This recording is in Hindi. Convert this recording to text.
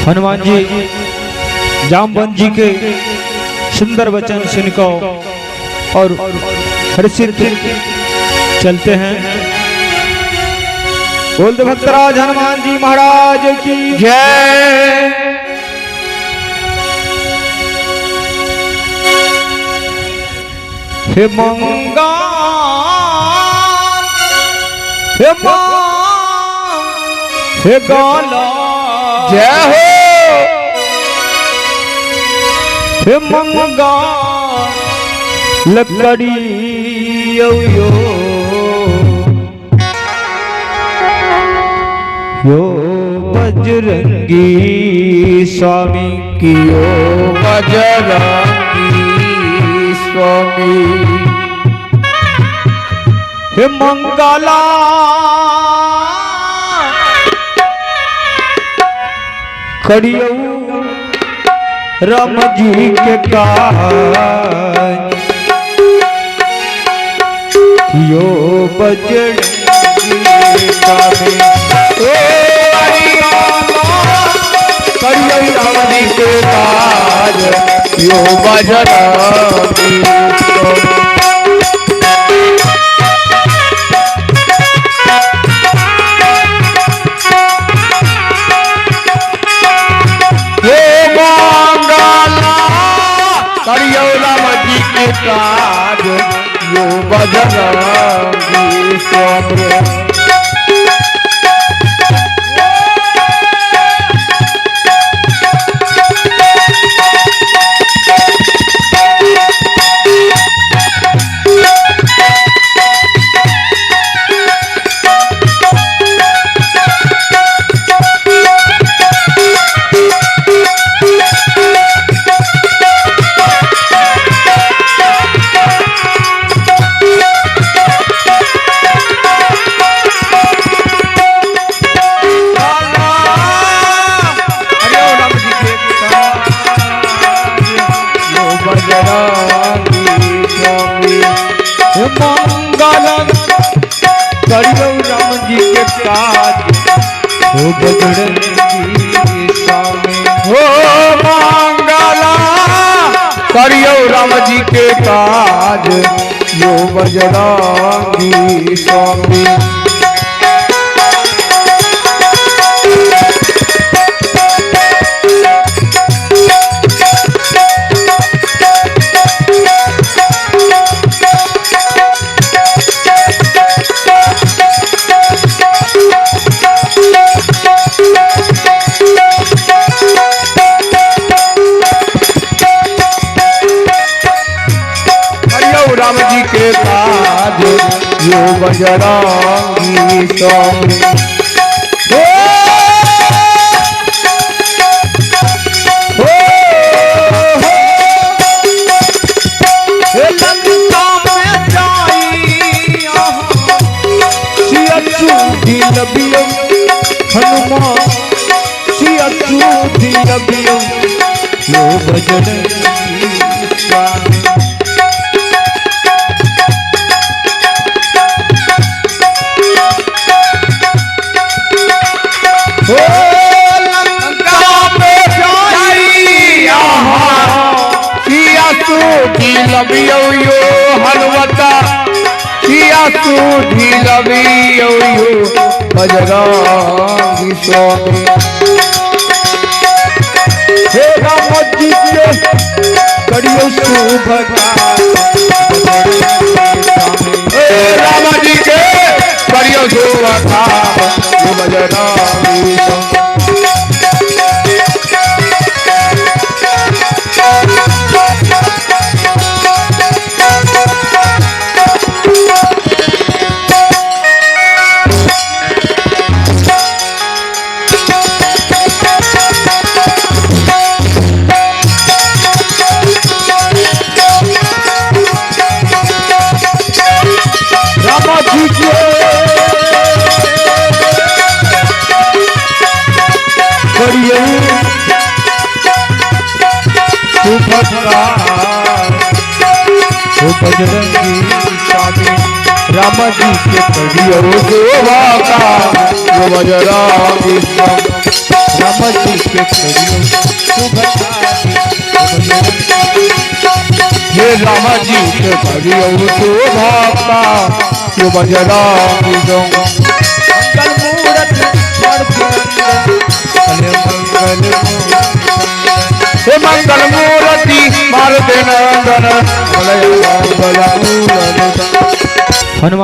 हनुमान जी जामवंत जी के सुंदर वचन सुनकर और हर्षित चलते हैं। बोल दे भक्तराज हनुमान जी महाराज की जय। हे मंगा हे गाला जय हो। हे मंगा लकड़ी यो बजरंगी स्वामी की यो बजरंगी स्वामी। हे मंगला करियो राम जी के काज यो बजरंगी स्वामी। करियो राम जी के काज यो बजरंगी स्वामी। करियो राम जी के काज यो बजरंगी स्वामी। मंगल करियो राम जी के काज हो बजरंगी स्वामी। हो मंगला करियो राम जी के काज यो बजरंगी स्वामी। राम जी के काज यो बजरंगी स्वामी। लंका में जाई लबियो हनुमान सिया लबियो यो बजरंगी स्वामी। लबियो यो हनुमता सिया सूधी लबियो यो बजरंगी स्वामी। हे राम जी के करियो शुभ राम जी के करियो शुभ यो बजरंगी स्वामी। बजरंगी स्वामी राम जी के करियो शोभा का यो बजरंगी संग राम जी के करियो शोभा हे राम जी के करियो शोभा का यो बजरंगी संग मंगल मूर्ति मारुति नंदन हनुमान